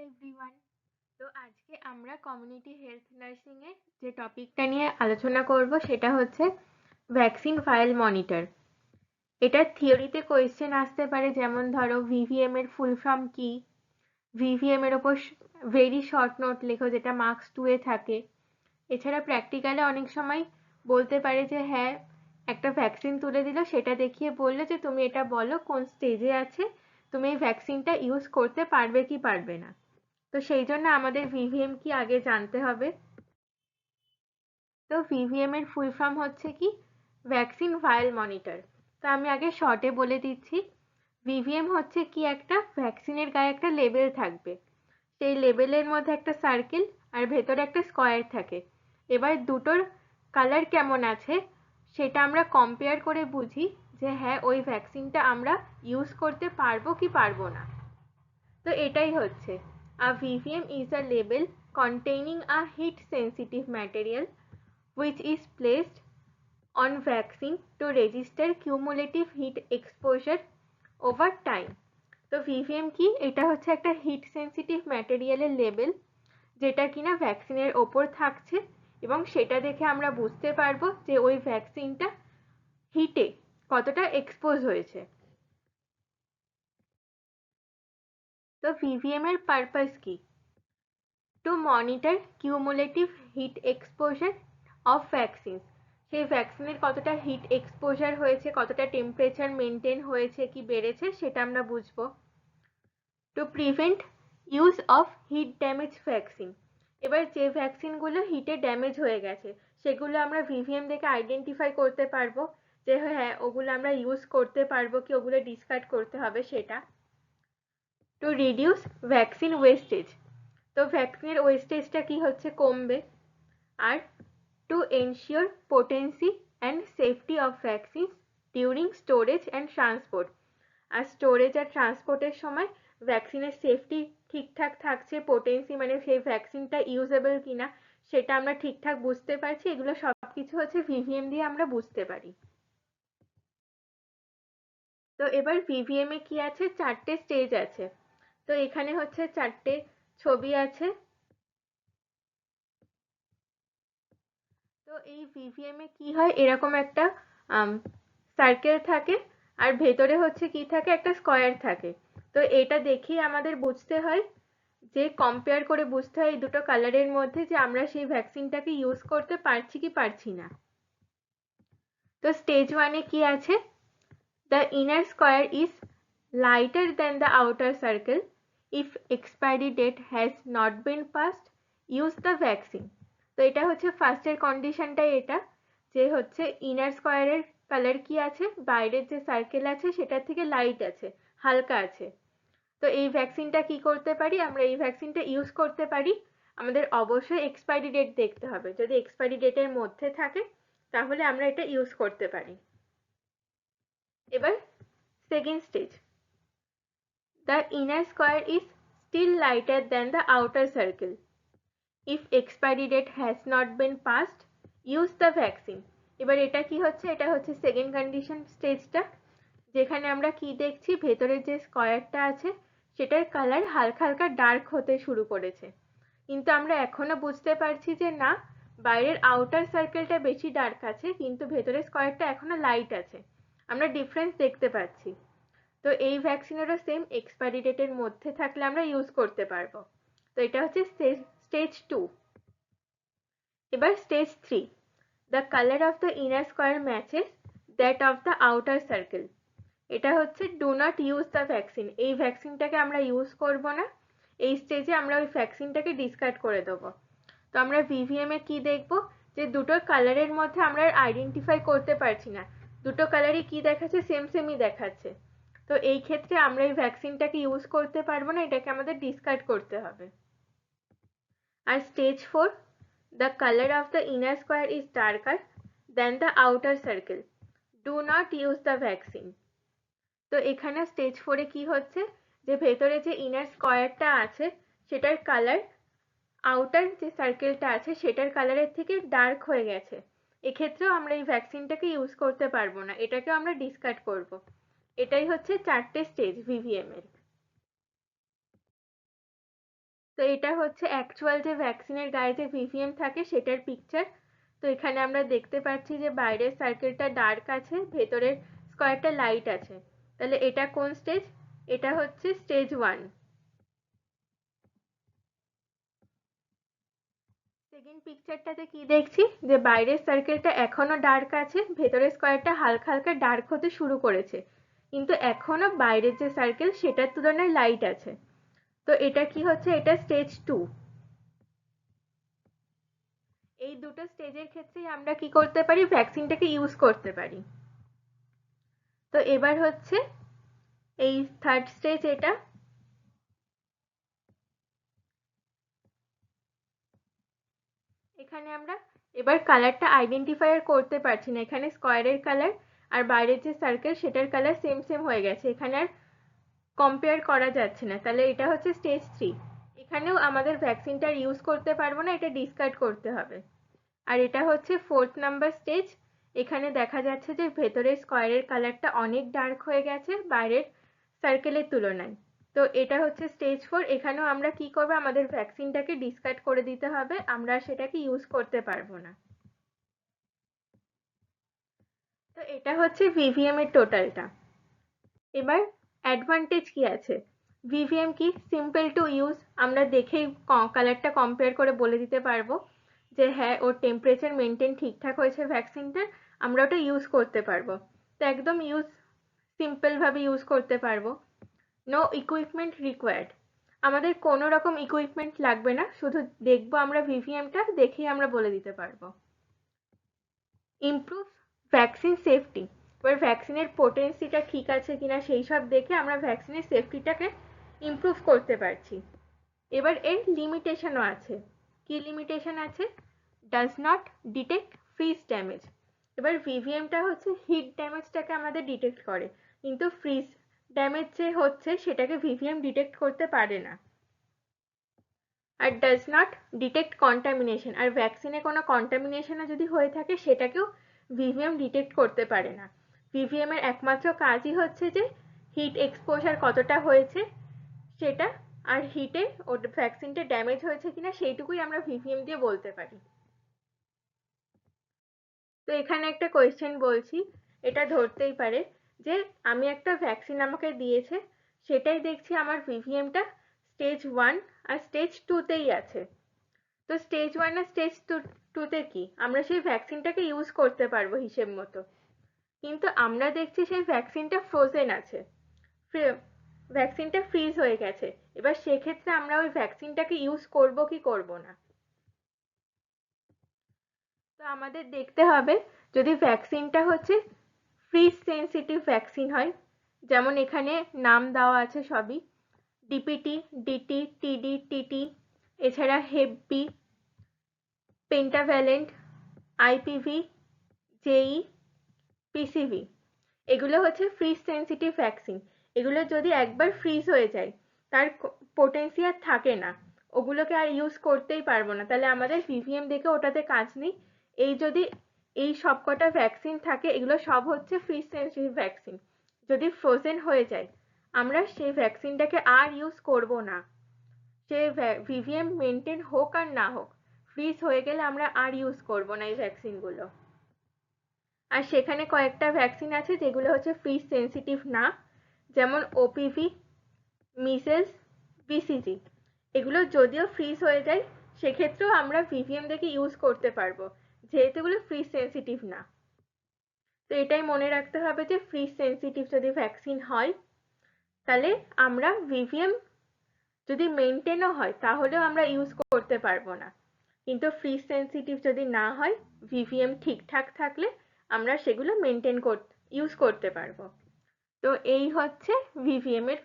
Everyone. তো আজকে আমরা কমিউনিটি হেলথ নার্সিং এর যে টপিকটা নিয়ে আলোচনা করব সেটা হচ্ছে ভ্যাকসিন ফাইল মনিটর। এটা থিওরিতে কোয়েশ্চেন আসতে পারে, যেমন ধরো ভিভিএম এর ফুল ফর্ম কি, ভিভিএম এর ওপর ভেরি শর্ট নোট লেখো যেটা মার্কস 2 এ থাকে। এছাড়া প্র্যাকটিক্যালে অনেক সময় বলতে পারে যে হ্যাঁ একটা ভ্যাকসিন তুলে দিল, সেটা দেখিয়ে বললো যে তুমি এটা বলো কোন স্টেজে আছে, তুমি এই ভ্যাকসিনটা ইউজ করতে পারবে কি পারবে না। তো সেই জন্য আমাদের ভিভিএম কি আগে জানতে হবে। তো ভিভিএম এর ফুল ফর্ম হচ্ছে কি, ভ্যাকসিন ভাইল মনিটর। তো আমি আগে শর্টে বলে দিচ্ছি। ভিভিএম হচ্ছে কি, একটা ভ্যাকসিনের গায়ে একটা লেবেল থাকবে, সেই লেবেলের মধ্যে একটা সার্কেল আর ভেতরে একটা স্কোয়ার থাকে। এবার দুটোর কালার কেমন আছে সেটা আমরা কম্পেয়ার করে বুঝি যে হ্যাঁ ওই ভ্যাকসিনটা আমরা ইউজ করতে পারবো কি পারবো না। তো এটাই হচ্ছে, a VVM is a label containing a heat sensitive material which is placed on vaccine to register cumulative heat exposure over time. তো VVM কি, এটা হচ্ছে একটা হিট সেন্সিটিভ ম্যাটেরিয়ালের লেবেল যেটা কিনা ভ্যাকসিনের ওপর থাকছে, এবং সেটা দেখে আমরা বুঝতে পারবো যে ওই ভ্যাকসিনটা হিটে কতটা এক্সপোজ হয়েছে। তো ভিভিএম এর পারপাস কি, to monitor cumulative heat exposure of vaccine. সেই ভ্যাকসিনের কতটা হিট এক্সপোজার হয়েছে, কতটা টেম্পারেচার মেনটেন হয়েছে কি বেড়েছে সেটা আমরা বুঝবো। To prevent use of heat damage vaccine. এবার যে ভ্যাকসিনগুলো হিটে ড্যামেজ হয়ে গেছে সেগুলো আমরা ভিভিএম দেখে আইডেন্টিফাই করতে পারবো যে হ্যাঁ ওগুলো আমরা ইউজ করতে পারবো কি ওগুলো ডিসকার্ড করতে হবে সেটা। To reduce vaccine wastage. তো ভ্যাকসিনের ওয়েস্টেজটা কি হচ্ছে, কমবে। আর to ensure potency and safety of vaccines during storage and transport. আর স্টোরেজ আর ট্রান্সপোর্টের সময় ভ্যাকসিনের সেফটি ঠিকঠাক থাকছে, পোটেন্সি মানে সেই ভ্যাকসিনটা ইউজেবল কিনা সেটা আমরা ঠিকঠাক বুঝতে পারছি। এগুলো সব কিছু হচ্ছে ভিভিএম দিয়ে আমরা বুঝতে পারি। তো এবার ভিভিএম এ কি আছে, চারটে স্টেজ আছে। তো এখানে হচ্ছে চারটে ছবি আছে। তো এই ভিভিএম এ কি হয়, এরকম একটা সার্কেল থাকে আর ভেতরে হচ্ছে কি থাকে, একটা স্কোয়ার থাকে। তো এটা দেখেই আমাদের বুঝতে হয় যে কম্পেয়ার করে বুঝতে হয় এই দুটো কালারের মধ্যে যে আমরা সেই ভ্যাকসিনটাকে ইউজ করতে পারছি কি পারছি না। তো স্টেজ ওয়ানে কি আছে, the inner square is lighter than the outer circle, if expiry date has not been passed use the vaccine. তো এটা হচ্ছে ফার্স্টের কন্ডিশনটাই এটা, যে হচ্ছে ইনার স্কোয়ারের কালার কি আছে, বাইরের যে সার্কেল আছে সেটার থেকে লাইট আছে, হালকা আছে। তো এই ভ্যাকসিনটা কি করতে পারি, আমরা এই ভ্যাকসিনটা ইউজ করতে পারি। আমাদের অবশ্যই এক্সপায়ারি ডেট দেখতে হবে, যদি এক্সপায়ারি ডেটের মধ্যে থাকে তাহলে আমরা এটা ইউজ করতে পারি। এবার second stage, the inner square is still lighter than the outer circle. If expiry date has not been passed, use the vaccine. এবার এটা কি হচ্ছে, এটা হচ্ছে সেকেন্ড কন্ডিশন স্টেজটা, যেখানে আমরা কি দেখছি, ভেতরের যে স্কয়ারটা আছে সেটার কালার হালকা হালকা ডার্ক হতে শুরু করেছে, কিন্তু আমরা এখনো বুঝতে পারছি যে না, বাইরের আউটার সার্কেলটা বেশি ডার্ক আছে কিন্তু ভেতরের স্কয়ারটা এখনো লাইট আছে, আমরা ডিফারেন্স দেখতে পাচ্ছি। তো এই ভ্যাকসিনেরও সেম, এক্সপায়ারি ডেটের মধ্যে থাকলে আমরা ইউজ করতে পারবো। তো এটা হচ্ছে স্টেজ 2। এবার stage 3, the colour of the inner square matches that of the outer circle. এটা হচ্ছে do not use the vaccine, এই ভ্যাকসিনটাকে আমরা ইউজ করব না, এই স্টেজে আমরা ওই ভ্যাকসিনটাকে ডিসকার্ড করে দেবো। তো আমরা ভিভিএম এ কি দেখব, যে দুটো কালারের মধ্যে আমরা আইডেন্টিফাই করতে পারছি না, দুটো কালারই কি দেখাচ্ছে, সেম সেমই দেখাচ্ছে। তো এই ক্ষেত্রে আমরা এই ভ্যাকসিনটাকে ইউজ করতে পারবো না, এটাকে আমাদের ডিসকার্ড করতে হবে। আর stage 4, the colour of the inner square is darker than the outer circle, do not use the vaccine. তো এখানে স্টেজ 4 এ কি হচ্ছে, যে ভেতরে যে ইনার স্কোয়ারটা আছে সেটার কালার আউটার যে সার্কেলটা আছে সেটার কালারের থেকে ডার্ক হয়ে গেছে, এক্ষেত্রেও আমরা এই ভ্যাকসিনটাকে ইউজ করতে পারবো না, এটাকেও আমরা ডিসকার্ড করব। এটাই হচ্ছে চারটে স্টেজ ভিভিএম এর। তো এটা হচ্ছে অ্যাকচুয়াল যে ভ্যাকসিনের গায়ে যে ভিভিএম থাকে সেটার পিকচার। তো এখানে আমরা দেখতে পাচ্ছি যে বাইরের সার্কেলটা ডার্ক আছে, ভেতরের স্কয়ারটা লাইট আছে। তাহলে এটা কোন স্টেজ? এটা হচ্ছে স্টেজ 1। সেকেন্ড পিকচারটাতে কি দেখছি, যে বাইরের সার্কেলটা এখনো ডার্ক আছে, ভেতরের স্কয়ারটা হালকা হালকা ডার্ক হতে শুরু করেছে, কিন্তু এখনো বাইরের যে সার্কেল সেটার তুলনায় লাইট আছে। তো এটা কি হচ্ছে? এটা স্টেজ 2। এই দুটো স্টেজের ক্ষেত্রেই আমরা কি করতে পারি? ভ্যাকসিনটাকে ইউজ করতে পারি। তো এবার হচ্ছে এই থার্ড স্টেজ। এটা এখানে আমরা এবার কালারটা আইডেন্টিফাই করতে পারছি না। এখানে স্কয়ারের কালার আর বাইরের যে সার্কেল সেটার কালার সেম সেম হয়ে গেছে, এখানে আর কম্পেয়ার করা যাচ্ছে না। তাহলে এটা হচ্ছে স্টেজ 3। এখানেও আমাদের ভ্যাকসিনটা ইউজ করতে পারবো না, এটা ডিসকার্ড করতে হবে। আর এটা হচ্ছে 4th নাম্বার স্টেজ। এখানে দেখা যাচ্ছে যে ভেতরের স্কয়ারের কালারটা অনেক ডার্ক হয়ে গেছে বাইরের সার্কেলের তুলনায়। তো এটা হচ্ছে স্টেজ 4। এখানেও আমরা কি করবো? আমাদের ভ্যাকসিনটাকে ডিসকার্ড করে দিতে হবে, আমরা সেটাকে ইউজ করতে পারবো না। তো এটা হচ্ছে ভিভিএম এর টোটালটা। এবার অ্যাডভান্টেজ কি আছে? ভিভিএম কি? Simple to use. আমরা দেখেই কালারটা কম্পেয়ার করে বলে দিতে পারবো যে হ্যাঁ, ওর টেম্পারেচার মেনটেন ঠিকঠাক হয়েছে ভ্যাকসিনটার, আমরা ওটা ইউজ করতে পারবো। তো একদম সিম্পলভাবে ইউজ করতে পারবো। No equipment required. আমাদের কোনো রকম ইকুইপমেন্ট লাগবে না, শুধু দেখবো আমরা ভিভিএমটা, দেখেই আমরা বলে দিতে পারবো। Improve vaccine safety. এবার ভ্যাকসিনের পোটেন্সিটা ঠিক আছে কিনা সেই সব দেখে আমরা ভ্যাকসিনের সেফটিটাকে ইমপ্রুভ করতে পারছি। এবার এর লিমিটেশনও আছে। কি লিমিটেশন আছে? Does not detect fridge damage. এবার ভিভিএমটা হচ্ছে হিট ড্যামেজটাকে আমাদের ডিটেক্ট করে, কিন্তু ফ্রিজ ড্যামেজ যে হচ্ছে সেটাকে ভিভিএম ডিটেক্ট করতে পারে না। আর ডাজ নট ডিটেক্ট কন্টামিনেশন। আর ভ্যাকসিনে কোনো কন্টামিনেশনও যদি হয়ে থাকে সেটাকেও ভিভিএম ডিটেক্ট করতে পারে না। ভিভিএম এর একমাত্র কাজই হচ্ছে যে হিট এক্সপোজার কতটা হয়েছে সেটা, আর হিটে ওর ভ্যাকসিনটা ড্যামেজ হয়েছে কিনা সেইটুকুই আমরা ভিভিএম দিয়ে বলতে পারি। তো এখানে একটা কোয়েশ্চেন বলছি, এটা ধরতেই পারে যে আমি একটা ভ্যাকসিন আমাকে দিয়েছে, সেটাই দেখছি আমার ভিভিএমটা স্টেজ 1 আর স্টেজ 2তেই আছে। তো স্টেজ 1 আর স্টেজ 2তে কি? আমরা সেই ভ্যাকসিনটাকে ইউজ করতে পারবো হিসেব মতো, কিন্তু আমরা দেখছি সেই ভ্যাকসিনটা ফ্রোজেন আছে, ভ্যাকসিনটা ফ্রিজ হয়ে গেছে। এবার সেক্ষেত্রে আমরা ওই ভ্যাকসিনটাকে ইউজ করব কি করব না? তো আমাদের দেখতে হবে যদি ভ্যাকসিনটা হচ্ছে ফ্রিজ সেন্সিটিভ ভ্যাকসিন হয়, যেমন এখানে নাম দেওয়া আছে সবই, ডিপিটি, ডিটি, টিডি, টিটি, এছাড়া হেপ বি, পেন্টাভ্যালেন্ট, আইপিভি, জেই, পিসিভি, এগুলো হচ্ছে ফ্রিজ সেন্সিটিভ ভ্যাকসিন। এগুলো যদি একবার ফ্রিজ হয়ে যায় তার পোটেন্সি আর থাকে না, ওগুলোকে আর ইউজ করতেই পারবো না, তাহলে আমাদের ভিভিএম দেখে ওটাতে কাজ নেই। এই যদি এই সবকটা ভ্যাকসিন থাকে, এগুলো সব হচ্ছে ফ্রিজ সেন্সিটিভ ভ্যাকসিন। যদি ফ্রোজেন হয়ে যায় আমরা সেই ভ্যাকসিনটাকে আর ইউজ করব না। সে ভিভিএম মেনটেন হোক আর না হোক, ফ্রিজ হয়ে গেলে আমরা আর ইউজ করব না এই ভ্যাকসিনগুলো। আর সেখানে কয়েকটা ভ্যাকসিন আছে যেগুলো হচ্ছে ফ্রিজ সেন্সিটিভ না, যেমন ওপিভি, মিসেলস, বিসিজি। এগুলো যদিও ফ্রিজ হয়ে যায় সেক্ষেত্রেও আমরা ভিভিএম দেখে ইউজ করতে পারবো, যেহেতু এগুলো ফ্রিজ সেন্সিটিভ না। তো এটাই মনে রাখতে হবে যে ফ্রিজ সেন্সিটিভ যদি ভ্যাকসিন হয় তাহলে আমরা ভিভিএম যদি মেনটেনও হয় তাহলেও আমরা ইউজ করতে পারবো না, কিন্তু ফ্রিজ সেন্সিটিভ যদি না হয়, ভিভিএম ঠিকঠাক থাকলে আমরা সেগুলো মেনটেন ইউজ করতে পারবো। তো এই হচ্ছে ভিভিএম এর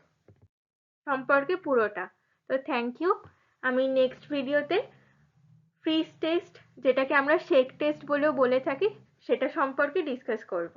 সম্পর্কে পুরোটা। তো থ্যাংক ইউ। আমি নেক্সট ভিডিওতে ফ্রিজ টেস্ট, যেটাকে আমরা শেক টেস্ট বলেও বলে থাকি, সেটা সম্পর্কে ডিসকাস করব।